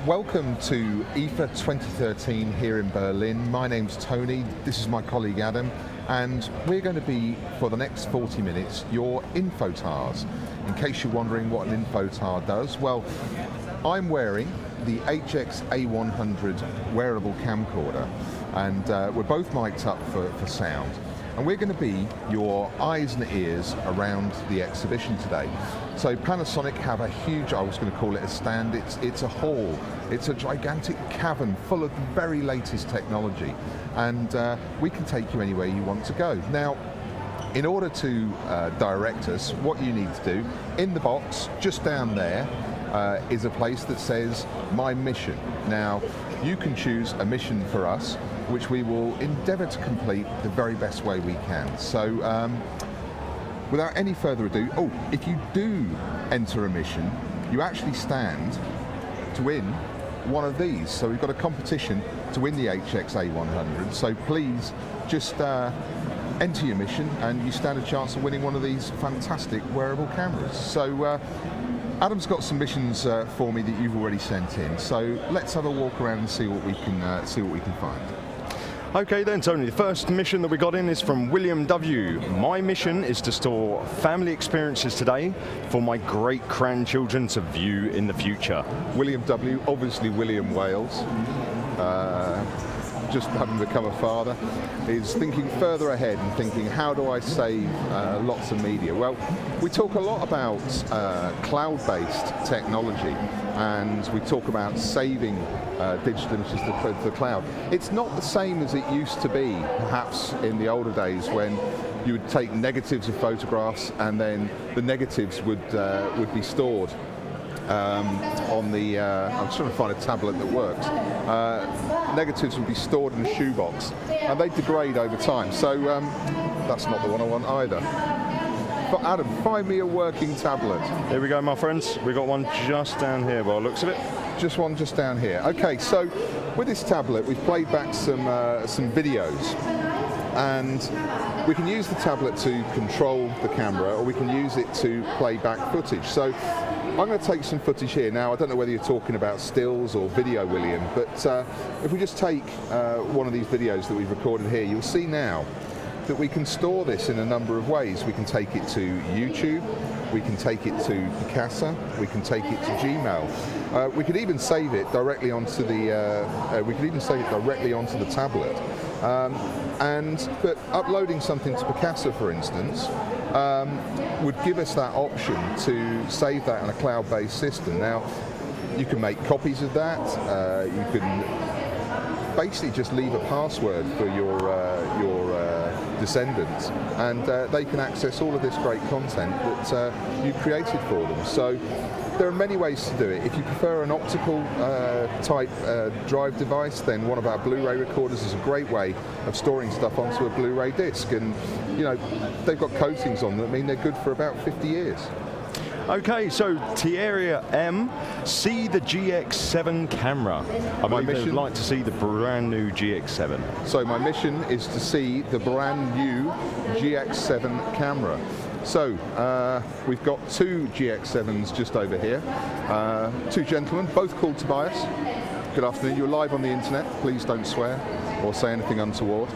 Welcome to IFA 2013 here in Berlin. My name's Tony, this is my colleague Adam, and we're going to be, for the next 40 minutes, your Infotars. In case you're wondering what an Infotar does, well, I'm wearing the HX-A100 wearable camcorder, and we're both mic'd up for sound. And we're going to be your eyes and ears around the exhibition today. So Panasonic have a huge, I was going to call it a stand, it's a hall. It's a gigantic cavern full of the very latest technology. And we can take you anywhere you want to go. Now, in order to direct us, what you need to do, in the box, just down there, is a place that says, My Mission. Now, you can choose a mission for us, which we will endeavour to complete the very best way we can. So, without any further ado, if you do enter a mission, you actually stand to win one of these. So we've got a competition to win the HX-A100, so please just enter your mission and you stand a chance of winning one of these fantastic wearable cameras. So Adam's got some missions for me that you've already sent in, so let's have a walk around and see what we can find. Okay then, Tony, the first mission that we got in is from William W. My mission is to store family experiences today for my great-grandchildren to view in the future. William W., obviously William Wales, just having become a father, is thinking further ahead and thinking, how do I save lots of media? Well, we talk a lot about cloud-based technology, and we talk about saving digital images to the cloud. It's not the same as it used to be, perhaps in the older days, when you would take negatives of photographs and then the negatives would be stored on the, I'm trying to find a tablet that works. Negatives would be stored in a shoebox and they degrade over time. So that's not the one I want either. But Adam, find me a working tablet. Here we go, my friends. We've got one just down here by the looks of it. Just one just down here. Okay, so with this tablet, we've played back some videos. And we can use the tablet to control the camera, or we can use it to play back footage. So I'm going to take some footage here. Now, I don't know whether you're talking about stills or video, William, but if we just take one of these videos that we've recorded here, you'll see now that we can store this in a number of ways. We can take it to YouTube, we can take it to Picasa, we can take it to Gmail. We could even save it directly onto the tablet. But uploading something to Picasa, for instance, would give us that option to save that in a cloud-based system. Now, you can make copies of that. You can basically just leave a password for your descendants, and they can access all of this great content that you created for them. So there are many ways to do it. If you prefer an optical type drive device, then one of our Blu-ray recorders is a great way of storing stuff onto a Blu-ray disc, and you know, they've got coatings on them that mean they're good for about 50 years. Okay, so Thierry M, see the GX7 camera. I believe they'd like to see the brand new GX7. So my mission is to see the brand new GX7 camera. So we've got two GX7s just over here. Two gentlemen, both called Tobias. Good afternoon, you're live on the internet, please don't swear or say anything untoward.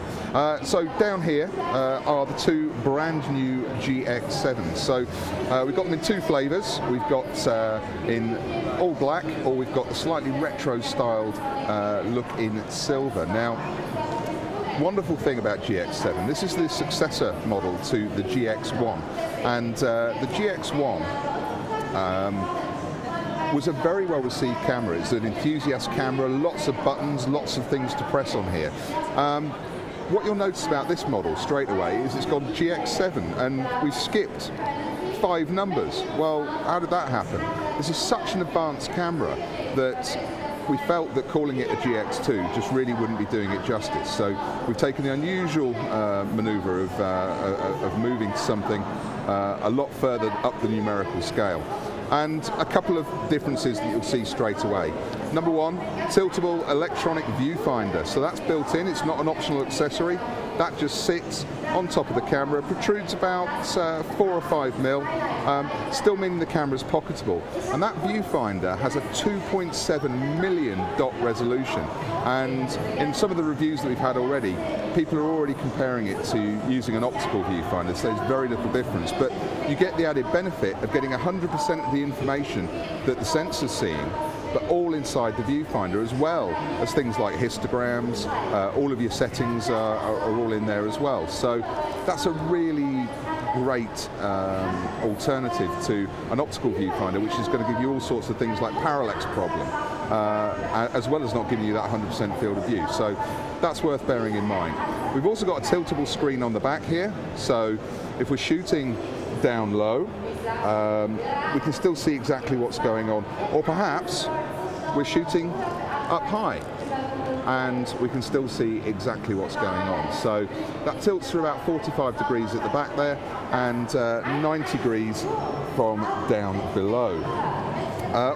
So down here are the two brand new GX7s. So we've got them in two flavours. We've got in all black, or we've got the slightly retro styled look in silver. Now, wonderful thing about GX7, this is the successor model to the GX1, and the GX1 was a very well received camera. It's an enthusiast camera, lots of buttons, lots of things to press on here. What you'll notice about this model straight away is it's got GX7, and we've skipped 5 numbers. Well, how did that happen? This is such an advanced camera that we felt that calling it a GX2 just really wouldn't be doing it justice. So we've taken the unusual maneuver of moving to something a lot further up the numerical scale. And a couple of differences that you'll see straight away. Number one, tiltable electronic viewfinder. So that's built in, it's not an optional accessory. That just sits on top of the camera, protrudes about 4 or 5 mil, still meaning the camera is pocketable. And that viewfinder has a 2.7 million dot resolution. And in some of the reviews that we've had already, people are already comparing it to using an optical viewfinder, so there's very little difference. But you get the added benefit of getting 100% of the information that the sensor's seeing, but all inside the viewfinder, as well as things like histograms. All of your settings are all in there as well. So that's a really great alternative to an optical viewfinder, which is going to give you all sorts of things like parallax problem, as well as not giving you that 100% field of view. So that's worth bearing in mind. We've also got a tiltable screen on the back here, so if we're shooting down low, we can still see exactly what's going on, or perhaps we're shooting up high and we can still see exactly what's going on. So that tilts to about 45 degrees at the back there and 90 degrees from down below.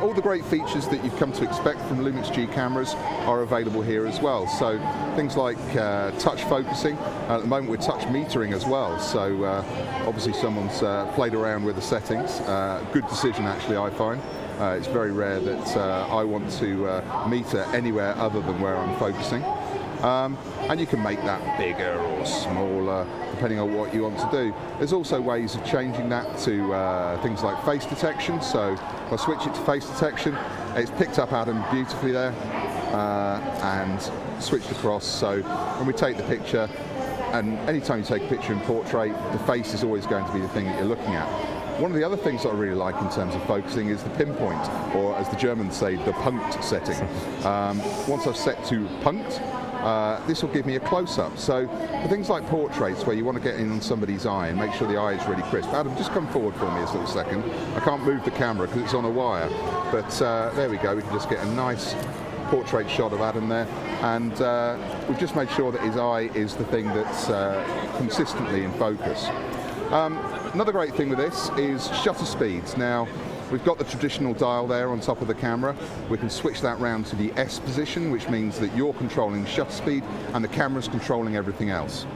All the great features that you've come to expect from Lumix G cameras are available here as well. So things like touch focusing. At the moment we're touch metering as well. So obviously someone's played around with the settings. Good decision actually, I find. It's very rare that I want to meter anywhere other than where I'm focusing. And you can make that bigger or smaller depending on what you want to do. There's also ways of changing that to things like face detection. So if I switch it to face detection, it's picked up Adam beautifully there and switched across. So when we take the picture, and anytime you take a picture in portrait, the face is always going to be the thing that you're looking at. One of the other things that I really like in terms of focusing is the pinpoint, or as the Germans say, the punkt setting. Once I've set to punkt, this will give me a close-up. So for things like portraits where you want to get in on somebody's eye and make sure the eye is really crisp. Adam, just come forward for me a little second. I can't move the camera because it's on a wire, but there we go. We can just get a nice portrait shot of Adam there, and we've just made sure that his eye is the thing that's consistently in focus. Another great thing with this is shutter speeds. Now, we've got the traditional dial there on top of the camera. We can switch that round to the S position, which means that you're controlling shutter speed and the camera's controlling everything else.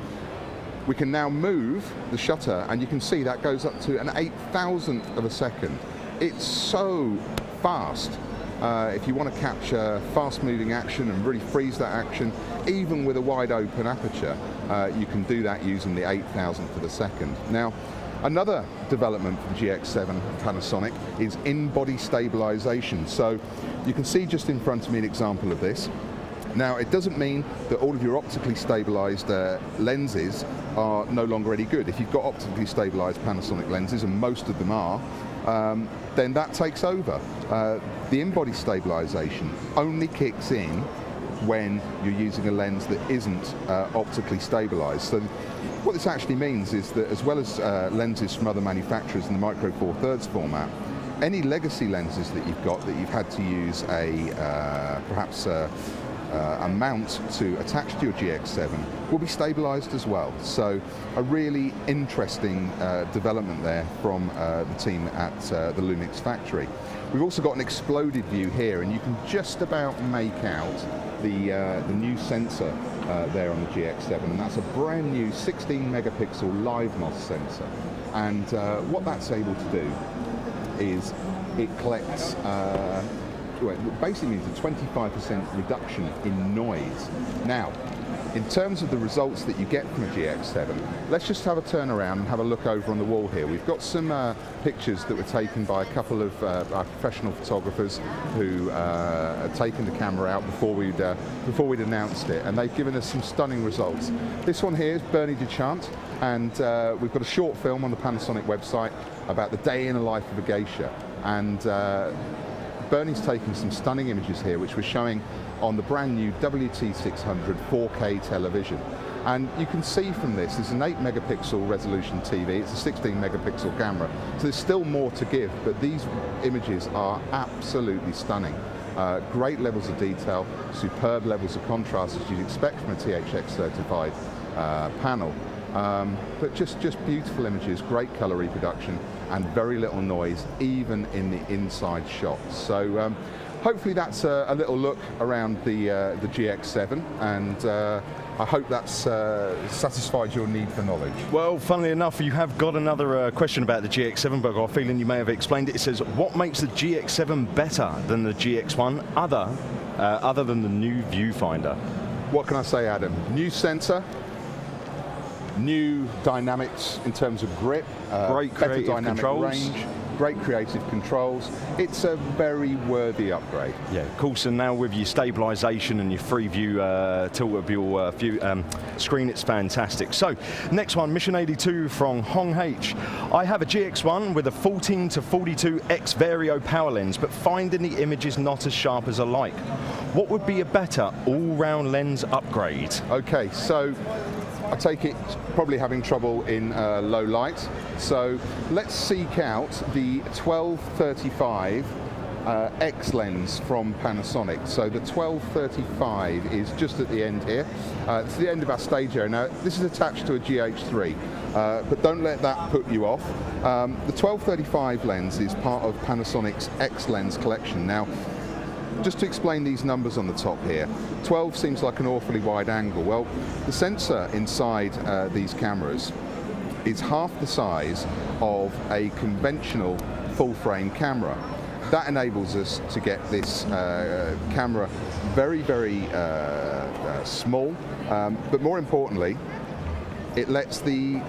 We can now move the shutter, and you can see that goes up to an 8,000th of a second. It's so fast. If you want to capture fast-moving action and really freeze that action, even with a wide open aperture, you can do that using the 8,000th of a second. Now, another development for the GX7 Panasonic is InBody Stabilisation. So you can see just in front of me an example of this. Now, it doesn't mean that all of your optically stabilised lenses are no longer any good. If you've got optically stabilised Panasonic lenses, and most of them are, then that takes over. The InBody Stabilisation only kicks in when you're using a lens that isn't optically stabilised. So what this actually means is that, as well as lenses from other manufacturers in the micro four thirds format, any legacy lenses that you've got that you've had to use perhaps a mount to attach to your GX7 will be stabilised as well. So a really interesting development there from the team at the Lumix factory. We've also got an exploded view here, and you can just about make out the new sensor there on the GX7, and that's a brand new 16 megapixel live MOS sensor. And what that's able to do is it collects well, it basically means a 25% reduction in noise. Now, in terms of the results that you get from a GX7, let's just have a turn around and have a look over on the wall here. We've got some pictures that were taken by a couple of our professional photographers who had taken the camera out before we'd announced it, and they've given us some stunning results. This one here is Bernie Duchant, and we've got a short film on the Panasonic website about the day in the life of a geisha, and Bernie's taken some stunning images here, which we're showing on the brand new WT600 4K television. And you can see from this, there's an 8 megapixel resolution TV, it's a 16 megapixel camera, so there's still more to give, but these images are absolutely stunning. Great levels of detail, superb levels of contrast as you'd expect from a THX certified panel. But just beautiful images, great colour reproduction, and very little noise, even in the inside shots. So hopefully that's a little look around the GX7, and I hope that's satisfied your need for knowledge. Well, funnily enough, you have got another question about the GX7, but I've got a feeling you may have explained it. It says, what makes the GX7 better than the GX1 other than the new viewfinder? What can I say, Adam? New sensor, new dynamics in terms of grip, great better creative dynamic controls. range, great creative controls. It's a very worthy upgrade. Yeah, of course, and now with your stabilisation and your free view tilt of your screen, it's fantastic. So, next one, Mission 82 from Hong H. I have a GX1 with a 14 to 42 X Vario power lens, but finding the images not as sharp as I like. What would be a better all-round lens upgrade? Okay, so I take it probably having trouble in low light. So let's seek out the 1235 X lens from Panasonic. So the 1235 is just at the end here. It's the end of our stage area. Now this is attached to a GH3, but don't let that put you off. The 1235 lens is part of Panasonic's X lens collection. Now, just to explain these numbers on the top here, 12 seems like an awfully wide angle. Well, the sensor inside these cameras is half the size of a conventional full-frame camera. That enables us to get this camera very, very small, but more importantly, it lets the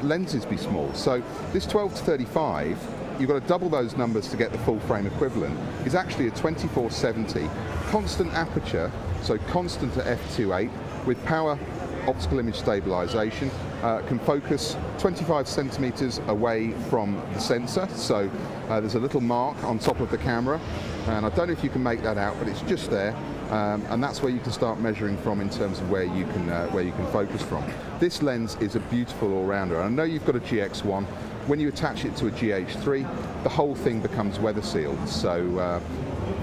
lenses be small. So this 12 to 35, you've got to double those numbers to get the full frame equivalent, is actually a 2470 constant aperture, so constant at f2.8 with power optical image stabilisation, can focus 25 centimeters away from the sensor. So there's a little mark on top of the camera, and I don't know if you can make that out, but it's just there. And that's where you can start measuring from in terms of where you can focus from. This lens is a beautiful all-rounder. I know you've got a GX1. When you attach it to a GH3, the whole thing becomes weather sealed. So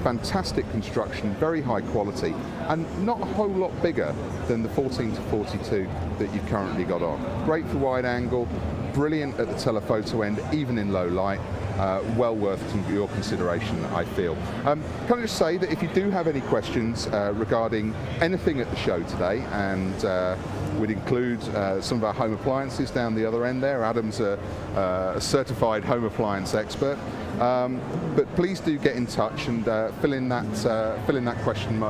fantastic construction, very high quality, and not a whole lot bigger than the 14 to 42 that you've currently got on. Great for wide angle, brilliant at the telephoto end, even in low light. Well worth your consideration, I feel. Can I just say that if you do have any questions regarding anything at the show today, and would include some of our home appliances down the other end there. Adam's a certified home appliance expert. But please do get in touch and fill in that question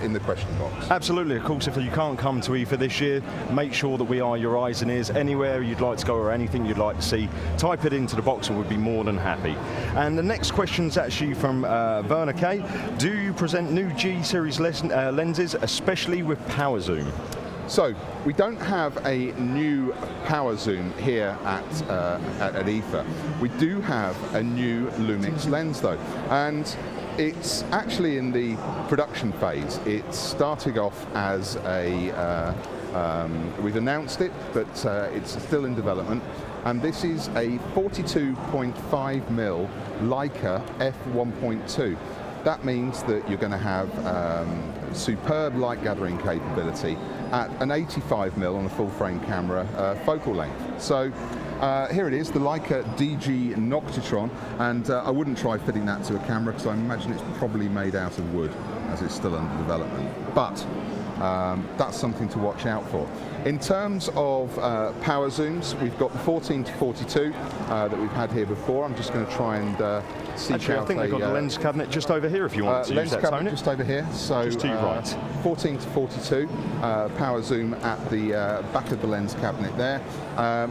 in the question box. Absolutely, of course. If you can't come to IFA this year, make sure that we are your eyes and ears. Anywhere you'd like to go or anything you'd like to see, type it into the box and we'd be more than happy. And the next question is actually from Werner K. Do you present new G-series lenses, especially with power zoom? So we don't have a new power zoom here at IFA. We do have a new Lumix lens though, and it's actually in the production phase. It's starting off as a, we've announced it, but it's still in development. And this is a 42.5mm Leica f1.2. That means that you're going to have superb light gathering capability at an 85mm on a full frame camera focal length. So here it is, the Leica DG Noctitron, and I wouldn't try fitting that to a camera because I imagine it's probably made out of wood as it's still under development. But that's something to watch out for. In terms of power zooms, we've got the 14 to 42 that we've had here before. I'm just going to try and seek Actually, out I think we've got the lens cabinet just over here if you want to lens use that, cabinet just over here. So just to your right. 14 to 42 power zoom at the back of the lens cabinet there.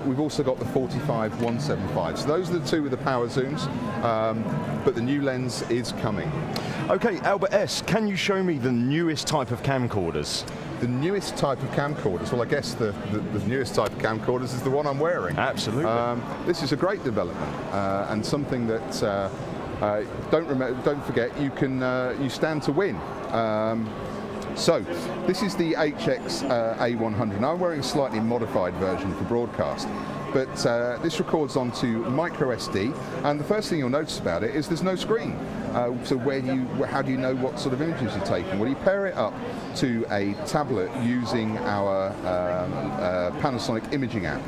We've also got the 45-175. So those are the two with the power zooms, but the new lens is coming. Okay, Albert S, can you show me the newest type of camcorders? The newest type of camcorders, well I guess the newest type of camcorders is the one I'm wearing. Absolutely. This is a great development and something that don't forget you stand to win. So this is the HX A100. Now I'm wearing a slightly modified version for broadcast, but this records onto micro SD, and the first thing you'll notice about it is there's no screen. So how do you know what sort of images you're taking? Well, you pair it up to a tablet using our Panasonic Imaging App.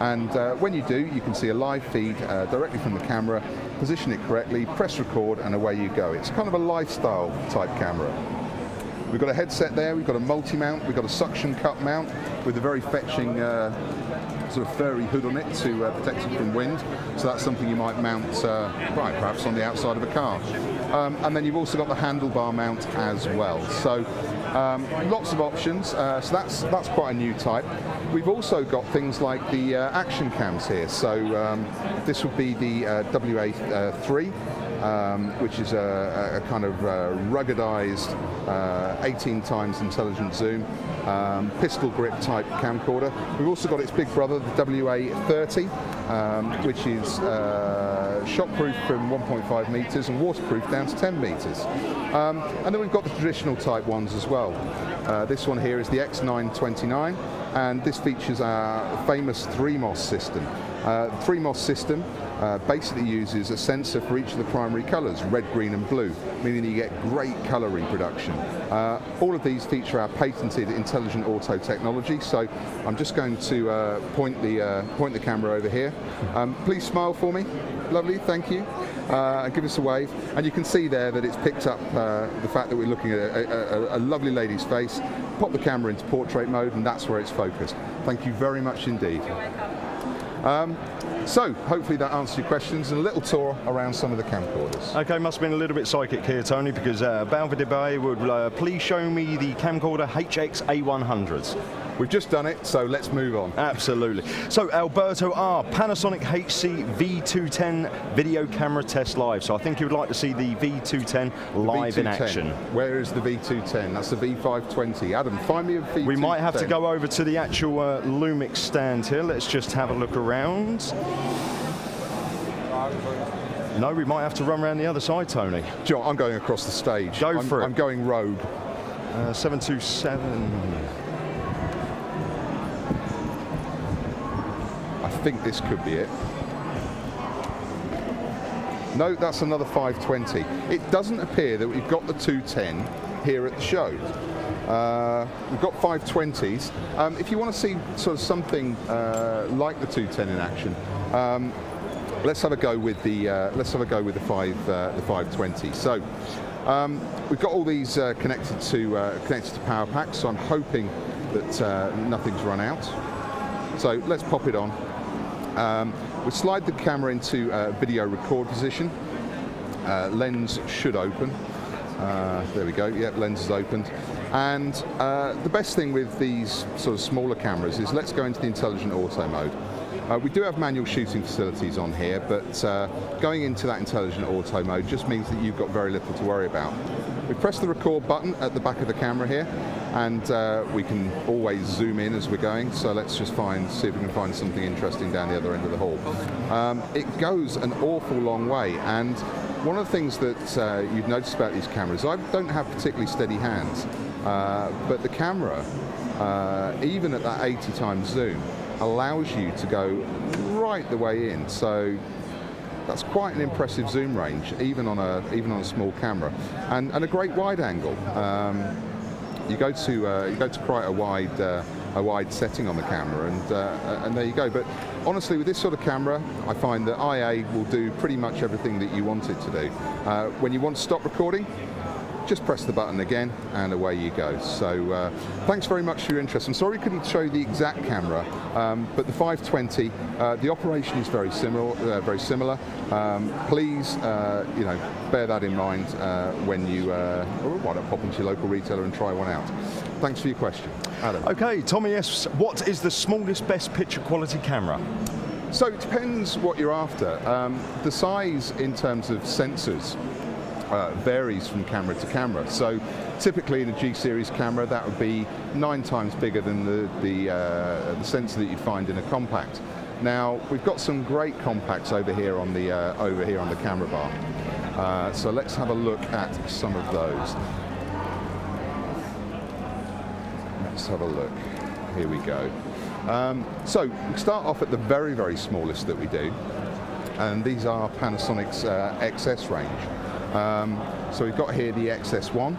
And when you do, you can see a live feed directly from the camera, position it correctly, press record, and away you go. It's kind of a lifestyle type camera. We've got a headset there, we've got a multi-mount, we've got a suction cup mount with a very fetching sort of furry hood on it to protect it from wind. So that's something you might mount right, perhaps on the outside of a car. And then you've also got the handlebar mount as well. So lots of options. So that's quite a new type. We've also got things like the action cams here. So this would be the WA3. Which is a kind of ruggedized 18 times intelligent zoom, pistol grip type camcorder. We've also got its big brother, the WA30, which is shockproof from 1.5 meters and waterproof down to 10 meters. And then we've got the traditional type ones as well. This one here is the X929, and this features our famous 3MOS system. The 3MOS system basically uses a sensor for each of the primary colours, red, green and blue, meaning you get great colour reproduction. All of these feature our patented intelligent auto technology, so I'm just going to point the camera over here. Please smile for me. Lovely, thank you. Give us a wave. And you can see there that it's picked up the fact that we're looking at a lovely lady's face. Pop the camera into portrait mode and that's where it's focused. Thank you very much indeed. So hopefully that answers your questions and a little tour around some of the camcorders. Okay, must have been a little bit psychic here, Tony, because Balvin Bay would please show me the camcorder HX-A100s. We've just done it, so let's move on. Absolutely. So Alberto R, Panasonic V210 video camera test live. So I think you would like to see the V210 live in action. Where is the V210? That's the V520. Adam, find me a V210. We might have to go over to the actual Lumix stand here. Let's just have a look around. No, we might have to run around the other side, Tony. Joe, I'm going across the stage. Go for it. I'm going rogue. 727. I think this could be it. No, that's another 520. It doesn't appear that we've got the 210 here at the show. We've got 520s. If you want to see sort of something like the 210 in action, let's have a go with the 520. So we've got all these connected to power packs. So I'm hoping that nothing's run out. So let's pop it on. We'll slide the camera into video record position. Lens should open. There we go. Yep, lens is opened. And the best thing with these sort of smaller cameras is let's go into the intelligent auto mode. We do have manual shooting facilities on here, but going into that intelligent auto mode just means that you've got very little to worry about. We press the record button at the back of the camera here, and we can always zoom in as we're going. So let's just see if we can find something interesting down the other end of the hall. It goes an awful long way, and one of the things that you've noticed about these cameras, I don't have particularly steady hands, but the camera, even at that 80 times zoom, allows you to go right the way in. So that's quite an impressive zoom range, even on a small camera, and a great wide angle. You go to quite a wide setting on the camera, and there you go. But honestly, with this sort of camera, I find that IA will do pretty much everything that you want it to do. When you want to stop recording, just press the button again and away you go. So thanks very much for your interest. I'm sorry we couldn't show you the exact camera, but the 520, the operation is very similar. Please bear that in mind when you why not pop into your local retailer and try one out. Thanks for your question. Adam. Okay, Tommy S, what is the smallest best picture quality camera? So it depends what you're after. The size in terms of sensors varies from camera to camera. So typically in a G series camera, that would be 9 times bigger than the sensor that you'd find in a compact. Now we've got some great compacts over here on the camera bar. So let's have a look at some of those. Let's have a look. Here we go. So we start off at the very, very smallest that we do, and these are Panasonic's XS range. So we've got here the XS1,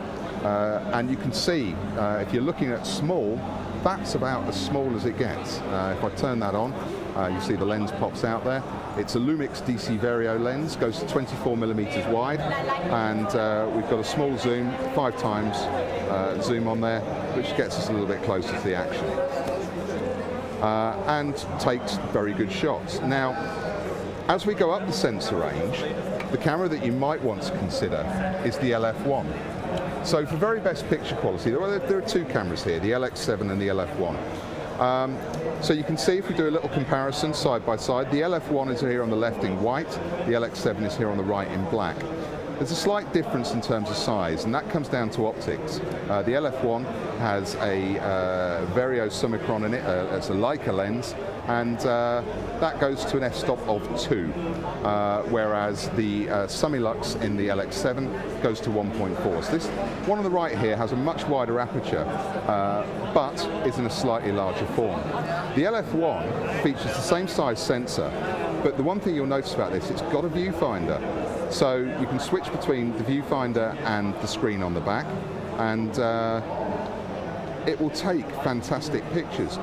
and you can see if you're looking at small, that's about as small as it gets. If I turn that on, You see the lens pops out there. It's a Lumix DC Vario lens, goes to 24mm wide, and we've got a small zoom, 5 times zoom on there, which gets us a little bit closer to the action. And takes very good shots. Now, as we go up the sensor range, the camera that you might want to consider is the LF1. So for very best picture quality, there are 2 cameras here, the LX7 and the LF1. So you can see if we do a little comparison side by side, the LF1 is here on the left in white, the LX7 is here on the right in black. There's a slight difference in terms of size, and that comes down to optics. The LF1 has a Vario Summicron in it, it's a Leica lens, and that goes to an f-stop of 2, whereas the Summilux in the LX7 goes to 1.4. So this one on the right here has a much wider aperture, but is in a slightly larger form. The LF1 features the same size sensor, but the one thing you'll notice about this, it's got a viewfinder. So you can switch between the viewfinder and the screen on the back, and it will take fantastic pictures.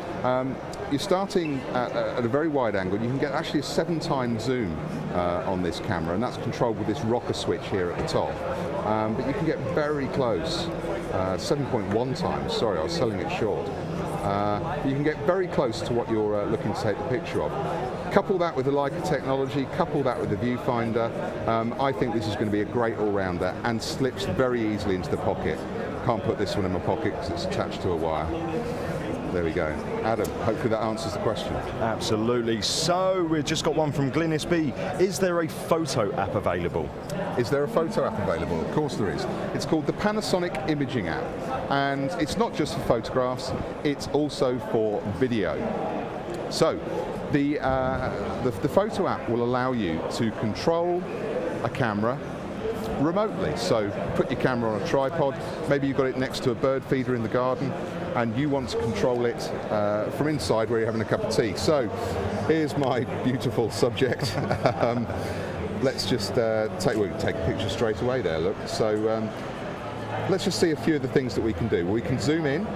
You're starting at a very wide angle. You can get actually a 7 times zoom on this camera, and that's controlled with this rocker switch here at the top. But you can get very close, 7.1 times, sorry, I was selling it short. You can get very close to what you're looking to take the picture of. Couple that with the Leica technology, couple that with the viewfinder, I think this is going to be a great all-rounder and slips very easily into the pocket. Can't put this one in my pocket because it's attached to a wire. There we go. Adam, hopefully that answers the question. Absolutely. So we've just got one from Glynis B. Is there a photo app available? Is there a photo app available? Of course there is. It's called the Panasonic Imaging App, and it's not just for photographs, it's also for video. So the photo app will allow you to control a camera remotely. So put your camera on a tripod, maybe you've got it next to a bird feeder in the garden, and you want to control it from inside where you're having a cup of tea. So here's my beautiful subject. Let's just take a picture straight away there, look. So let's just see a few of the things that we can do. We can zoom in.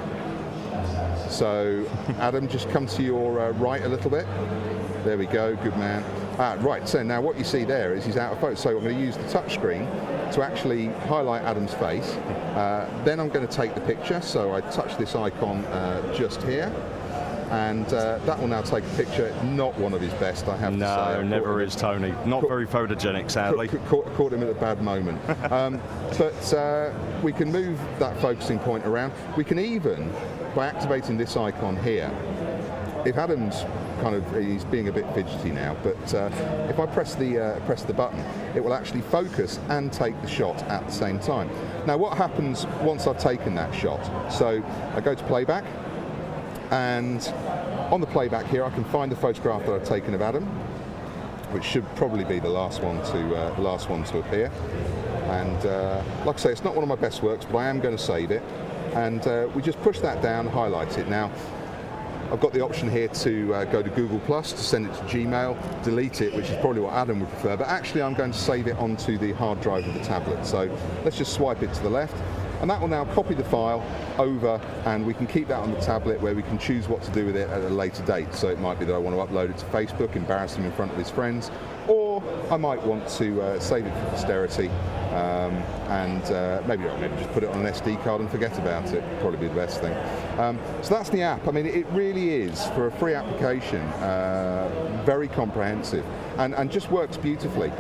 So Adam, just come to your right a little bit. There we go, good man. Right, so now what you see there is he's out of focus. So I'm going to use the touch screen to actually highlight Adam's face. Then I'm going to take the picture. So I touch this icon just here. And that will now take a picture, not one of his best, I have to say. No, never is, Tony. Not very photogenic, sadly. Caught him at a bad moment. But we can move that focusing point around. We can even, by activating this icon here, if Adam's he's being a bit fidgety now, but if I press the button, it will actually focus and take the shot at the same time. Now what happens once I've taken that shot? So I go to playback, and on the playback here I can find the photograph that I've taken of Adam, which should probably be the last one to appear. And like I say, it's not one of my best works, but I am going to save it. And we just push that down, highlight it. Now I've got the option here to go to Google Plus, to send it to Gmail, delete it, which is probably what Adam would prefer, but actually I'm going to save it onto the hard drive of the tablet. So let's just swipe it to the left, and that will now copy the file over, and we can keep that on the tablet where we can choose what to do with it at a later date. So it might be that I want to upload it to Facebook, embarrass him in front of his friends, or I might want to save it for posterity, and maybe just put it on an SD card and forget about it. Probably be the best thing. So that's the app. I mean, it really is, for a free application, very comprehensive, and just works beautifully.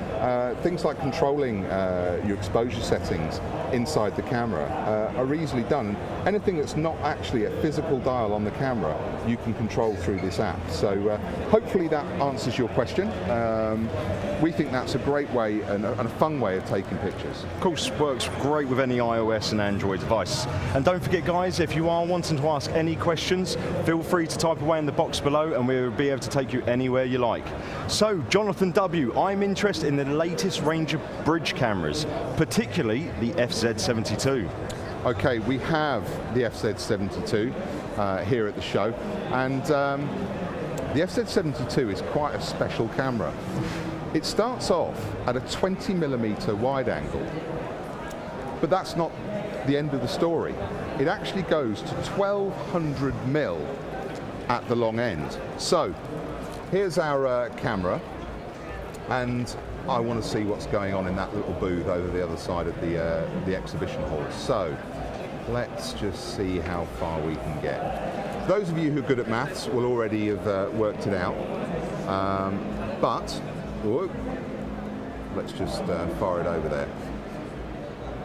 Things like controlling your exposure settings inside the camera are easily done. Anything that's not actually a physical dial on the camera, you can control through this app. So hopefully that answers your question. We think that's a great way and a fun way of taking pictures. Of course, works great with any iOS and Android device. And don't forget, guys, if you are wanting to ask any questions, feel free to type away in the box below, and we'll be able to take you anywhere you like. So, Jonathan W., I'm interested in the latest range of bridge cameras, particularly the FZ72. Okay, we have the FZ72 here at the show, and the FZ72 is quite a special camera. It starts off at a 20mm wide angle, but that's not the end of the story. It actually goes to 1200mm at the long end. So here's our camera, and I want to see what's going on in that little booth over the other side of the exhibition hall. So let's just see how far we can get. Those of you who are good at maths will already have worked it out, but whoa, let's just fire it over there.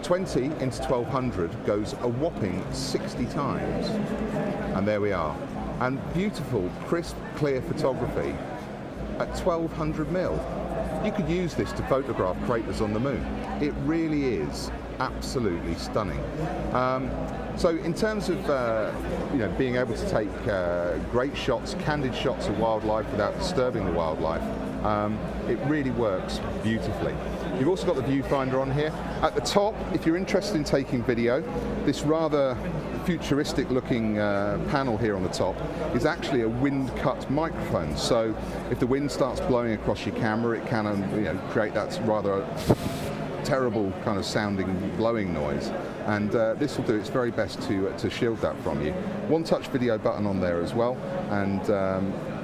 20 into 1200 goes a whopping 60 times, and there we are. And beautiful, crisp, clear photography at 1200 mil. You could use this to photograph craters on the moon. It really is absolutely stunning. So in terms of being able to take great shots, candid shots of wildlife without disturbing the wildlife, it really works beautifully. You've also got the viewfinder on here. At the top, if you're interested in taking video, this rather futuristic looking panel here on the top is actually a wind cut microphone. So if the wind starts blowing across your camera, it can create that rather terrible kind of sounding blowing noise, and this will do its very best to shield that from you. One touch video button on there as well, and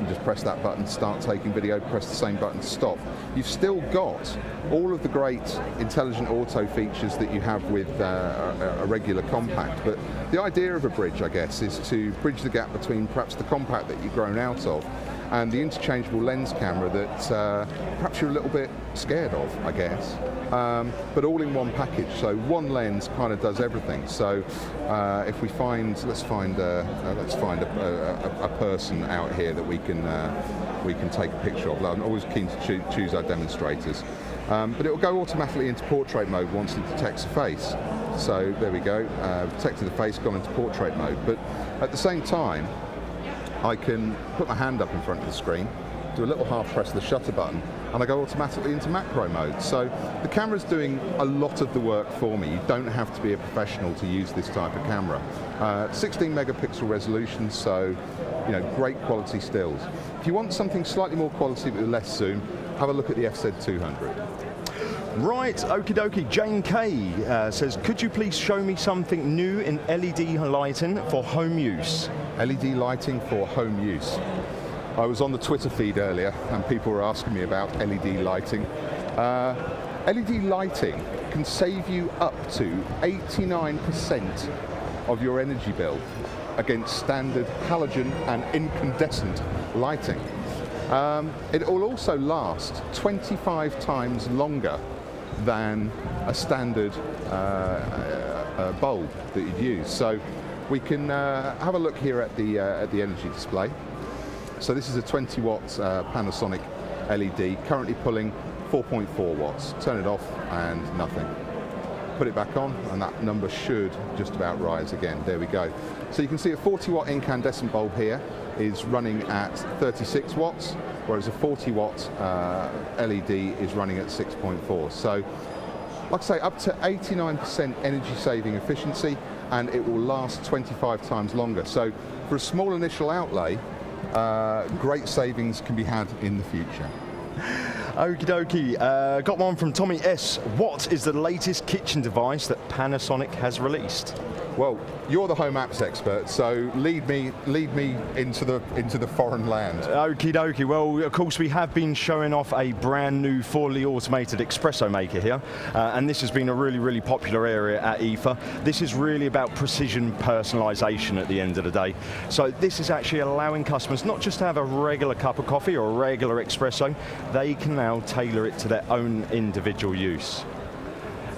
you just press that button to start taking video, press the same button to stop. You've still got all of the great intelligent auto features that you have with a regular compact, but the idea of a bridge, I guess, is to bridge the gap between perhaps the compact that you've grown out of and the interchangeable lens camera that perhaps you're a little bit scared of, I guess, but all in one package. So one lens kind of does everything. So if we find, let's find a person out here that we can take a picture of. I'm always keen to choose our demonstrators, but it will go automatically into portrait mode once it detects a face. So there we go, detected the face, gone into portrait mode. But at the same time, I can put my hand up in front of the screen, do a little half press of the shutter button, and I go automatically into macro mode. So the camera's doing a lot of the work for me. You don't have to be a professional to use this type of camera. 16 megapixel resolution, so great quality stills. If you want something slightly more quality but with less zoom, have a look at the FZ200. Right, okie dokie. Jane K says, could you please show me something new in LED lighting for home use? LED lighting for home use. I was on the Twitter feed earlier and people were asking me about LED lighting. LED lighting can save you up to 89% of your energy bill against standard halogen and incandescent lighting. It will also last 25 times longer than a standard bulb that you'd use. So we can have a look here at the energy display. So this is a 20 watt Panasonic LED, currently pulling 4.4 watts. Turn it off and nothing. Put it back on and that number should just about rise again. There we go. So you can see a 40 watt incandescent bulb here is running at 36 watts, whereas a 40 watt LED is running at 6.4. So like I say, up to 89% energy saving efficiency, and it will last 25 times longer. So for a small initial outlay, great savings can be had in the future. Okie dokie. Got one from Tommy S. What is the latest kitchen device that Panasonic has released? Well, you're the home apps expert, so lead me into the foreign land. Okie dokie. Well, of course, we have been showing off a brand new fully automated espresso maker here, and this has been a really popular area at IFA. This is really about precision personalization at the end of the day. So this is actually allowing customers not just to have a regular cup of coffee or a regular espresso, they can now tailor it to their own individual use.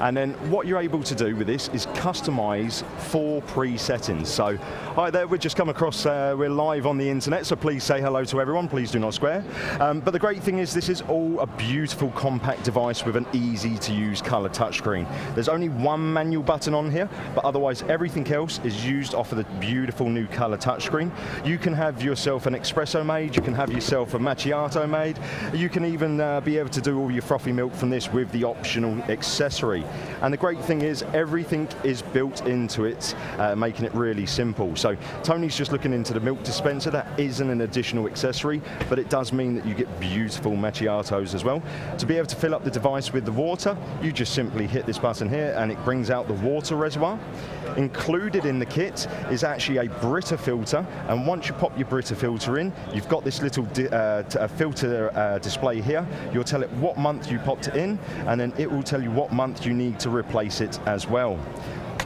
And then what you're able to do with this is customize 4 pre-settings. So, hi there, we've just come across, we're live on the internet, so please say hello to everyone, please do not swear. But the great thing is this is all a beautiful compact device with an easy to use color touchscreen. There's only one manual button on here, but otherwise everything else is used off of the beautiful new color touchscreen. You can have yourself an espresso made, you can have yourself a macchiato made, you can even be able to do all your frothy milk from this with the optional accessory. And the great thing is everything is built into it, making it really simple. So Tony's just looking into the milk dispenser. That isn't an additional accessory, but it does mean that you get beautiful macchiatos as well. To be able to fill up the device with the water, you just simply hit this button here and it brings out the water reservoir. Included in the kit is actually a Brita filter, and once you pop your Brita filter in, you've got this little filter display here. You'll tell it what month you popped it in, and then it will tell you what month you need to replace it as well.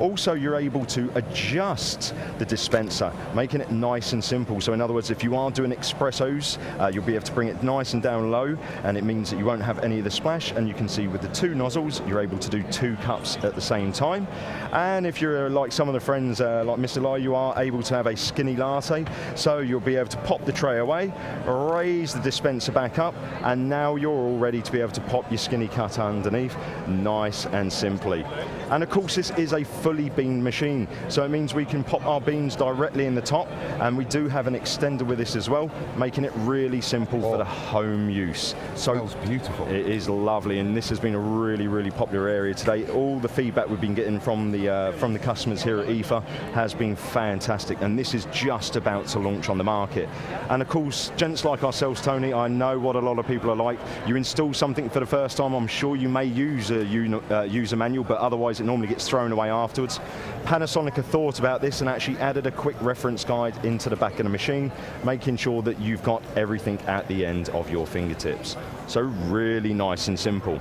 Also, you're able to adjust the dispenser, making it nice and simple. So in other words, if you are doing espressos, you'll be able to bring it nice and down low, and it means that you won't have any of the splash. And you can see with the 2 nozzles, you're able to do 2 cups at the same time. And if you're like some of the friends, like Mr. Lai, you are able to have a skinny latte. So you'll be able to pop the tray away, raise the dispenser back up, and now you're all ready to be able to pop your skinny cut underneath, nice and simply. And of course, this is a fully beamed machine, so it means we can pop our beans directly in the top, and we do have an extender with this as well, making it really simple for the home use. So smells beautiful. It is lovely, and this has been a really popular area today. All the feedback we've been getting from the customers here at IFA has been fantastic, and this is just about to launch on the market. And of course, gents like ourselves, Tony, I know what a lot of people are like. You install something for the first time, I'm sure you may use a user manual, but otherwise it normally gets thrown away afterwards. Panasonic have thought about this and actually added a quick reference guide into the back of the machine, making sure that you've got everything at the end of your fingertips. So really nice and simple.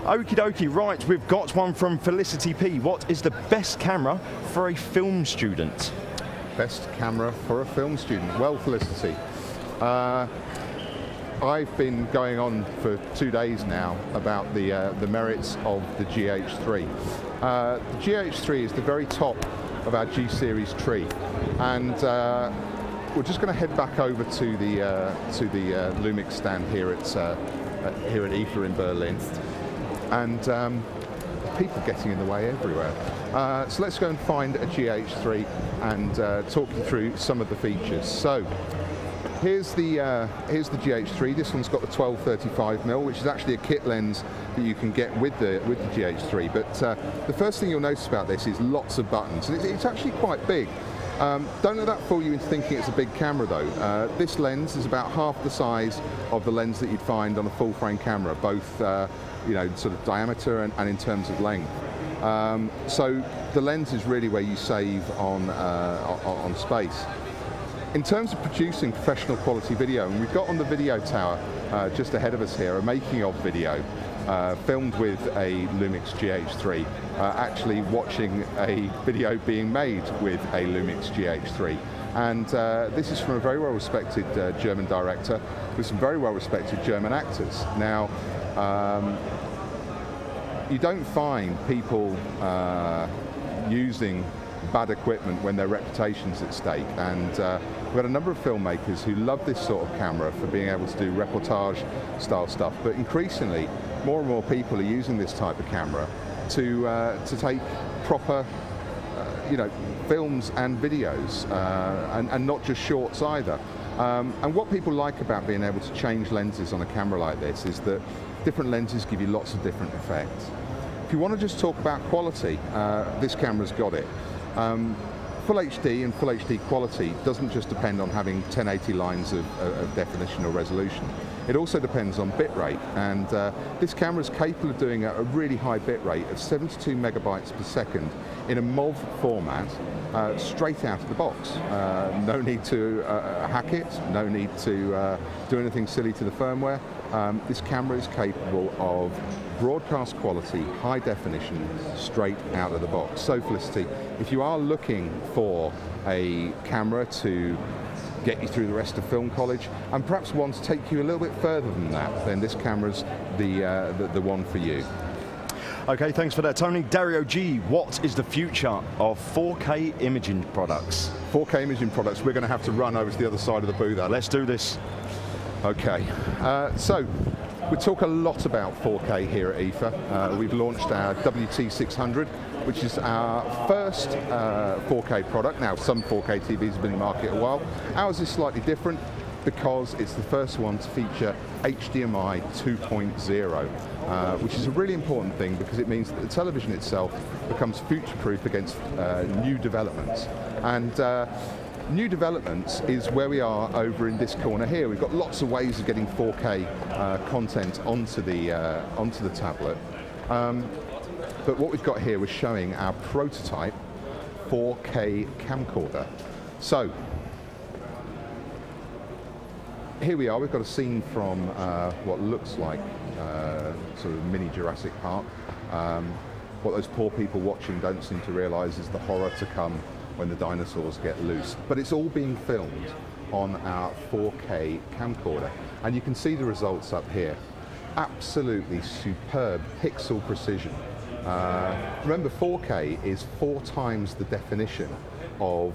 Okie dokie, right, we've got one from Felicity P. What is the best camera for a film student? Best camera for a film student? Well, Felicity, I've been going on for 2 days now about the merits of the GH3. The GH3 is the very top of our G series tree, and we're just going to head back over to the Lumix stand here at IFA in Berlin, and people getting in the way everywhere. So let's go and find a GH3 and talk you through some of the features. So here's the GH3. This one's got the 12-35mm, which is actually a kit lens that you can get with the GH3. But the first thing you'll notice about this is lots of buttons. It's actually quite big. Don't let that fool you into thinking it's a big camera though. This lens is about half the size of the lens that you'd find on a full frame camera, both you know, sort of diameter and in terms of length. So the lens is really where you save on space. In terms of producing professional quality video, and we've got on the video tower just ahead of us here a making of video filmed with a Lumix GH3, actually watching a video being made with a Lumix GH3. And this is from a very well-respected German director with some very well-respected German actors. Now, you don't find people using bad equipment when their reputation's at stake, and we've got a number of filmmakers who love this sort of camera for being able to do reportage style stuff, but increasingly more and more people are using this type of camera to take proper you know, films and videos, and not just shorts either. And what people like about being able to change lenses on a camera like this is that different lenses give you lots of different effects. If you want to just talk about quality, this camera's got it. Full HD and Full HD quality doesn't just depend on having 1080 lines of definition or resolution. It also depends on bitrate, and this camera is capable of doing a really high bitrate of 72 megabytes per second in a MOV format, straight out of the box. No need to hack it, no need to do anything silly to the firmware. This camera is capable of broadcast quality, high definition, straight out of the box. So Felicity, if you are looking for a camera to get you through the rest of film college, and perhaps one to take you a little bit further than that, then this camera's the one for you. Okay, thanks for that, Tony. Dario G, what is the future of 4K imaging products? 4K imaging products, we're going to have to run over to the other side of the booth. Let's do this. Okay, so we talk a lot about 4K here at IFA. We've launched our WT600, which is our first 4K product. Now, some 4K TVs have been in the market a while. Ours is slightly different. because it's the first one to feature HDMI 2.0, which is a really important thing because it means that the television itself becomes future-proof against new developments. And new developments is where we are over in this corner here. We've got lots of ways of getting 4K content onto the tablet. But what we've got here, we're showing our prototype 4K camcorder. So here we are, we've got a scene from what looks like sort of mini Jurassic Park. What those poor people watching don't seem to realise is the horror to come when the dinosaurs get loose. But it's all being filmed on our 4K camcorder. And you can see the results up here. Absolutely superb pixel precision. Remember, 4K is 4 times the definition of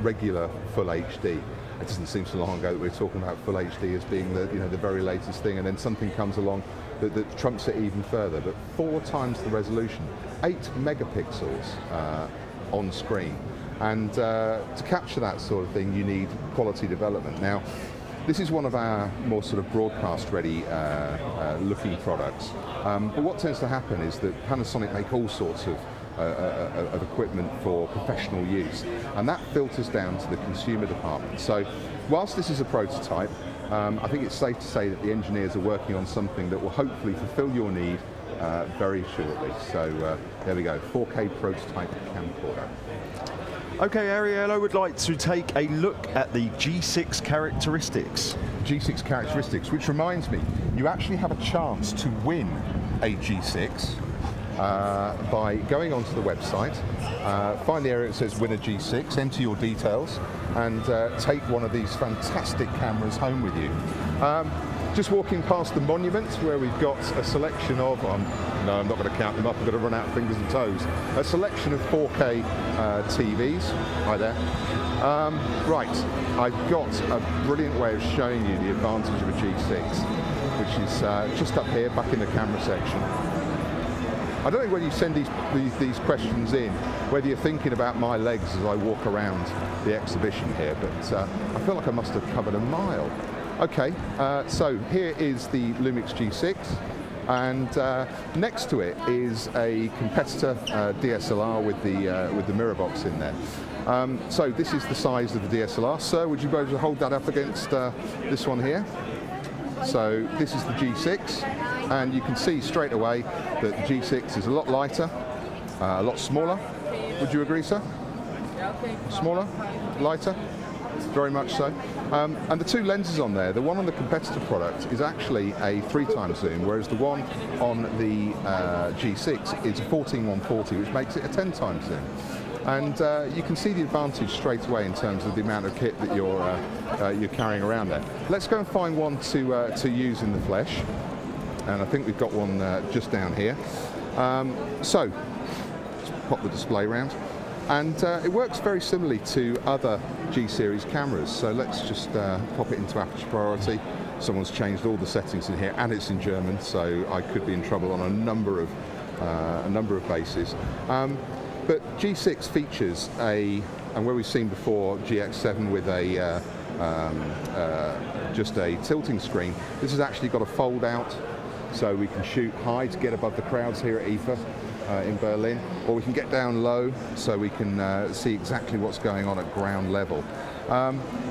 regular full HD. It doesn't seem so long ago that we were talking about full HD as being the very latest thing, and then something comes along that trumps it even further. But 4 times the resolution, 8 megapixels on screen, and to capture that sort of thing, you need quality development. Now, this is one of our more sort of broadcast-ready looking products. But what tends to happen is that Panasonic make all sorts of equipment for professional use, and that filters down to the consumer department. So whilst this is a prototype, I think it's safe to say that the engineers are working on something that will hopefully fulfill your need very shortly. So there we go, 4K prototype camcorder. Okay, Ariel, would like to take a look at the G6 characteristics. G6 characteristics, which reminds me, you actually have a chance to win a G6 by going onto the website, find the area that says win a G6, enter your details, and take one of these fantastic cameras home with you. Just walking past the monument where we've got a selection of, no, I'm not going to count them up, I'm going to run out of fingers and toes, a selection of 4K TVs. Hi there. Right, I've got a brilliant way of showing you the advantage of a G6, which is just up here, back in the camera section. I don't know when you send these questions in, whether you're thinking about my legs as I walk around the exhibition here, but I feel like I must have covered a mile. Okay, so here is the Lumix G6, and next to it is a competitor DSLR with the mirror box in there. So this is the size of the DSLR. Sir, would you be able to hold that up against this one here? So this is the G6, and you can see straight away that the G6 is a lot lighter, a lot smaller. Would you agree, sir? Smaller, lighter? Very much so. And the 2 lenses on there, the one on the competitor product is actually a 3x zoom, whereas the one on the G6 is a 14-140, which makes it a 10x zoom. And you can see the advantage straight away in terms of the amount of kit that you're carrying around there. Let's go and find one to use in the flesh, and I think we've got one just down here. So let's pop the display round. And it works very similarly to other G-series cameras. So let's just pop it into aperture priority. Someone's changed all the settings in here, and it's in German, so I could be in trouble on a number of bases. But G6 features and where we've seen before GX7 with just a tilting screen, this has actually got a fold out, so we can shoot high to get above the crowds here at IFA. In Berlin, or we can get down low so we can see exactly what's going on at ground level.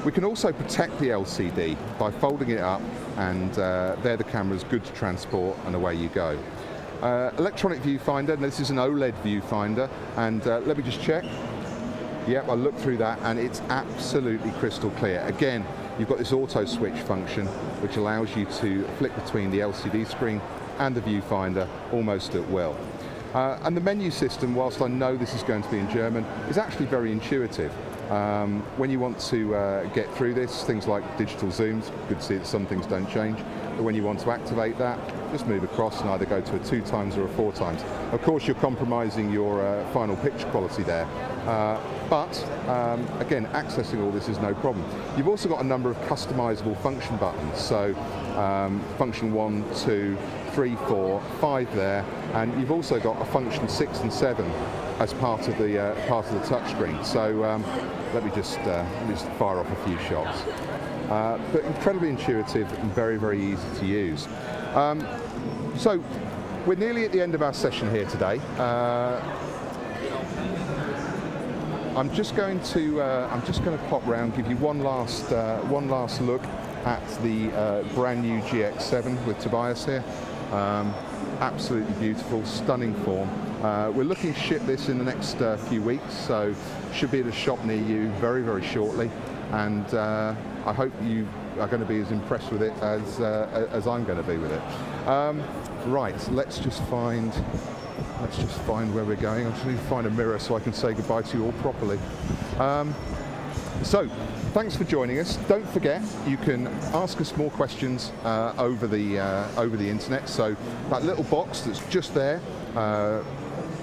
We can also protect the LCD by folding it up, and there the camera's good to transport, and away you go. Electronic viewfinder, and this is an OLED viewfinder, and let me just check. Yep, I looked through that and it's absolutely crystal clear. Again, you've got this auto switch function which allows you to flick between the LCD screen and the viewfinder almost at will. And the menu system, whilst I know this is going to be in German, is actually very intuitive. When you want to get through this, things like digital zooms, good to see that some things don't change, but when you want to activate that, just move across and either go to a 2x or a 4x. Of course, you're compromising your final picture quality there, but again, accessing all this is no problem. You've also got a number of customizable function buttons, so function 1, 2, 3, 4, 5 there, and you've also got a function 6 and 7 as part of the touchscreen. So let me just fire off a few shots. but incredibly intuitive and very, very easy to use. So we're nearly at the end of our session here today. I'm just going to pop round, give you one last look at the brand new GX7 with Tobias here. Absolutely beautiful, stunning form. We're looking to ship this in the next few weeks, so should be at a shop near you very, very shortly. And I hope you are going to be as impressed with it as I'm going to be with it. Right, let's just find where we're going. I just need to find a mirror so I can say goodbye to you all properly. So, thanks for joining us. Don't forget, you can ask us more questions over the internet. So that little box that's just there.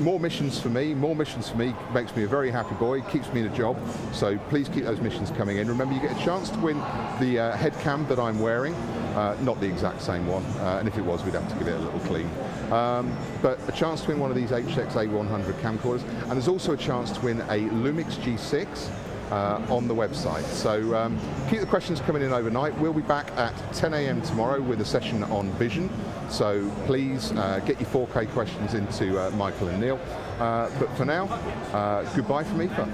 More missions for me makes me a very happy boy, keeps me in a job, so please keep those missions coming in. Remember, you get a chance to win the head cam that I'm wearing, not the exact same one, and if it was, we'd have to give it a little clean. But a chance to win one of these HX8100 camcorders, and there's also a chance to win a Lumix G6 on the website. So keep the questions coming in overnight. We'll be back at 10 AM tomorrow with a session on vision. So please get your 4K questions into Michael and Neil. But for now, goodbye from IFA.